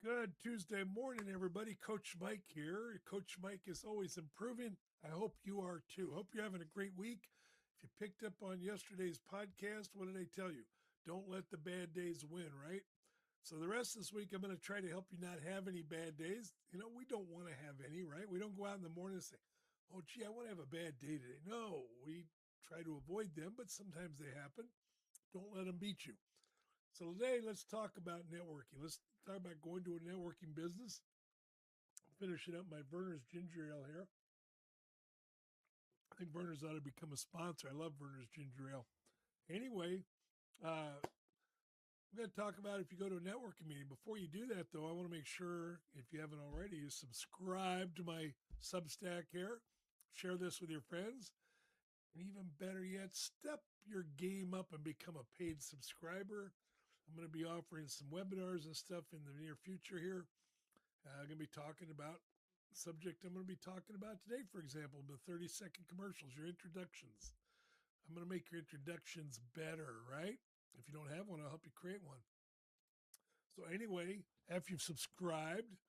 Good Tuesday morning, everybody. Coach Mike here. Coach Mike is always improving. I hope you are too. Hope you're having a great week. If you picked up on yesterday's podcast, what did I tell you? Don't let the bad days win, right? So the rest of this week, I'm going to try to help you not have any bad days. We don't want to have any, right? We don't go out in the morning and say, "Oh, gee, I want to have a bad day today." No, we try to avoid them, but sometimes they happen. Don't let them beat you. So today, let's talk about networking. Let's talk about going to a networking business. I'm finishing up my Verner's ginger ale here. I think Verner's ought to become a sponsor. I love Verner's ginger ale. Anyway, we're going to talk about if you go to a networking meeting. Before you do that, though, I want to make sure, if you haven't already, you subscribe to my Substack here. Share this with your friends. And even better yet, step your game up and become a paid subscriber. I'm going to be offering some webinars and stuff in the near future here. I'm going to be talking about the subject I'm going to be talking about today, for example, the 30-second commercials, your introductions. I'm going to make your introductions better, right? If you don't have one, I'll help you create one. So anyway, after you've subscribed,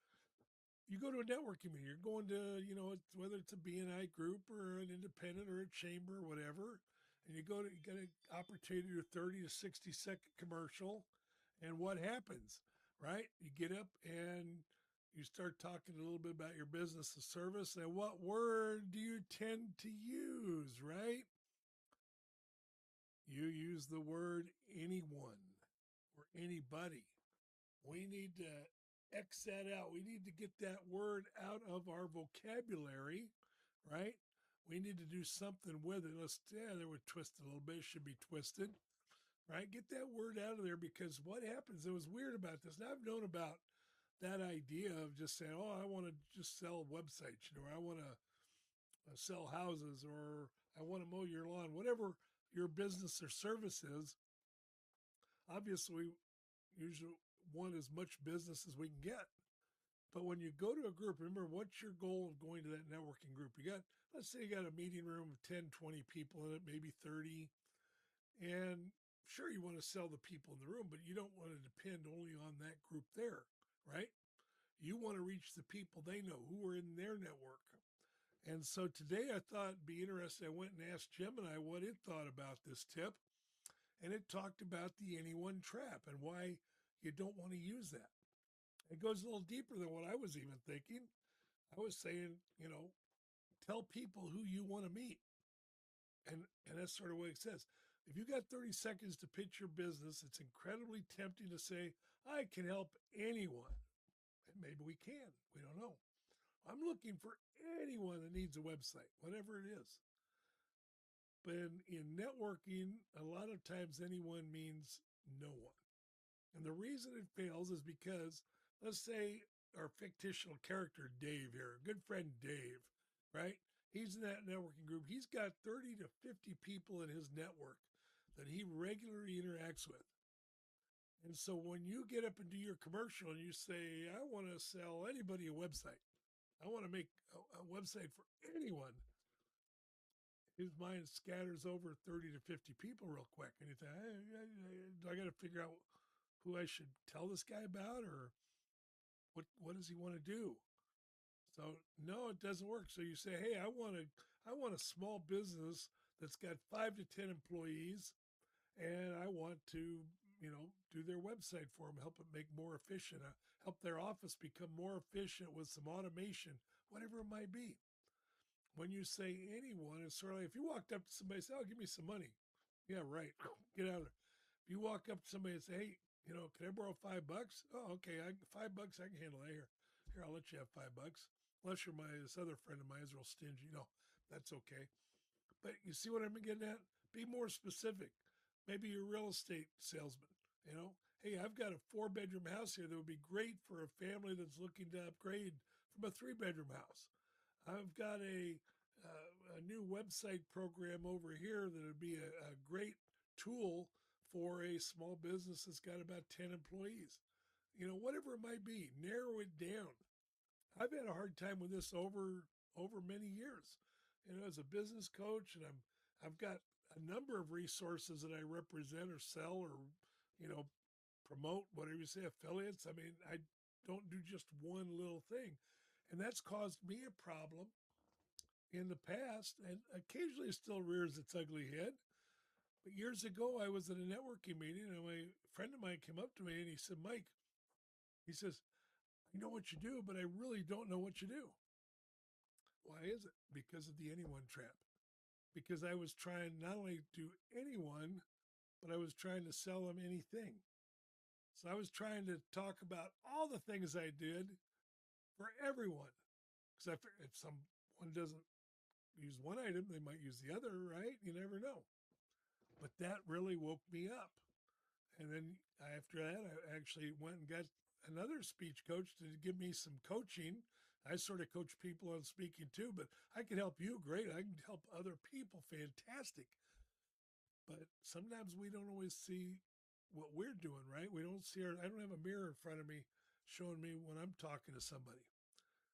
you go to a networking meeting. You're going to, whether it's a BNI group or an independent or a chamber or whatever, and you get an opportunity to do a 30 to 60-second commercial. And what happens, right? You get up and you start talking a little bit about your business and service. And what word do you tend to use, right? You use the word anyone or anybody. We need to X that out. We need to get that word out of our vocabulary, right? We need to do something with it. There we twist it a little bit. It should be twisted, right? Get that word out of there because what happens, it was weird about this. Now I've known about that idea of just saying, oh, I want to just sell websites, or I want to sell houses, or I want to mow your lawn, whatever your business or service is. Obviously, usually want as much business as we can get. But when you go to a group, remember, what's your goal of going to that networking group? Let's say you got a meeting room of 10, 20 people in it, maybe 30. And sure, you want to sell the people in the room, but you don't want to depend only on that group there, right? You want to reach the people they know who are in their network. And so today I thought it'd be interesting. I went and asked Gemini what it thought about this tip. And it talked about the anyone trap and why you don't want to use that. It goes a little deeper than what I was even thinking. I was saying, tell people who you want to meet. And that's sort of what it says. If you got 30 seconds to pitch your business, it's incredibly tempting to say, I can help anyone. And maybe we can. We don't know. I'm looking for anyone that needs a website, whatever it is. But in networking, a lot of times anyone means no one. And the reason it fails is because, let's say, our fictional character, Dave here, good friend Dave, right? He's in that networking group. He's got 30 to 50 people in his network that he regularly interacts with. And so when you get up and do your commercial and you say, I want to sell anybody a website, I want to make a website for anyone, his mind scatters over 30 to 50 people real quick. And you think, do I got to figure out who I should tell this guy about, or what does he want to do? So no, it doesn't work. So you say, hey, I want a small business that's got 5 to 10 employees, and I want to do their website for them, help it make more efficient, help their office become more efficient with some automation, whatever it might be. When you say anyone, it's sort of like if you walked up to somebody and say, oh, give me some money. Yeah, right. Get out of there. If you walk up to somebody and say, hey, can I borrow $5? Oh, okay. $5, I can handle that. Here, I'll let you have $5. Unless this other friend of mine is real stingy. No, that's okay. But you see what I'm getting at? Be more specific. Maybe you're a real estate salesman. Hey, I've got a 4-bedroom house here that would be great for a family that's looking to upgrade from a 3-bedroom house. I've got a new website program over here that would be a great tool for a small business that's got about 10 employees. Whatever it might be, narrow it down. I've had a hard time with this over many years. As a business coach, and I've got a number of resources that I represent or sell or, you know, promote, whatever you say, affiliates. I mean, don't do just one little thing. And that's caused me a problem in the past, and occasionally it still rears its ugly head. But years ago, I was at a networking meeting, and a friend of mine came up to me and he said, Mike, he says, I know what you do, but I really don't know what you do. Why is it? Because of the anyone trap. Because I was trying not only to anyone, but I was trying to sell them anything. So I was trying to talk about all the things I did for everyone. Because if someone doesn't use one item, they might use the other, right? You never know. But that really woke me up. And then after that, I actually went and got another speech coach to give me some coaching. I sort of coach people on speaking too, but I can help you great. I can help other people fantastic. But sometimes we don't always see what we're doing, right? We don't see I don't have a mirror in front of me showing me when I'm talking to somebody.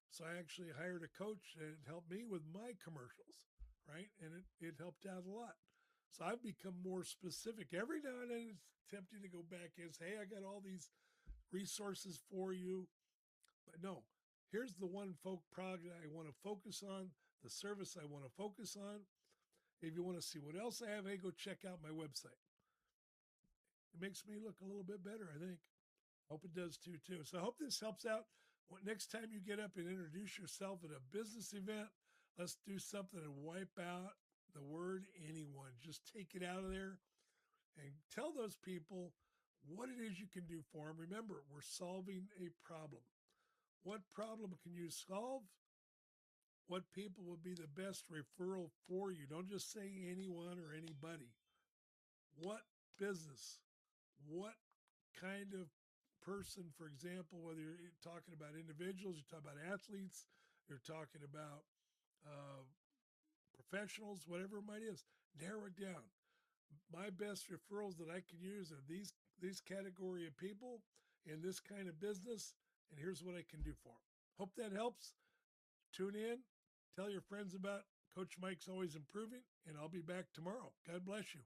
So I actually hired a coach and it helped me with my commercials, right? And it helped out a lot. So I've become more specific. Every now and then it's tempting to go back and say, hey, I got all these resources for you. But no, here's the one product I want to focus on, the service I want to focus on. If you want to see what else I have, hey, go check out my website. It makes me look a little bit better, I think. Hope it does too. So I hope this helps out. Next time you get up and introduce yourself at a business event, let's do something and wipe out the word anyone. Just take it out of there and tell those people what it is you can do for them. Remember, we're solving a problem. What problem can you solve? What people would be the best referral for you? Don't just say anyone or anybody. What business? What kind of person, for example, whether you're talking about individuals, you're talking about athletes, you're talking about professionals, whatever it might is, narrow it down. My best referrals that I can use are these category of people in this kind of business, and here's what I can do for them. Hope that helps. Tune in, tell your friends about Coach Mike's Always Improving, and I'll be back tomorrow. God bless you.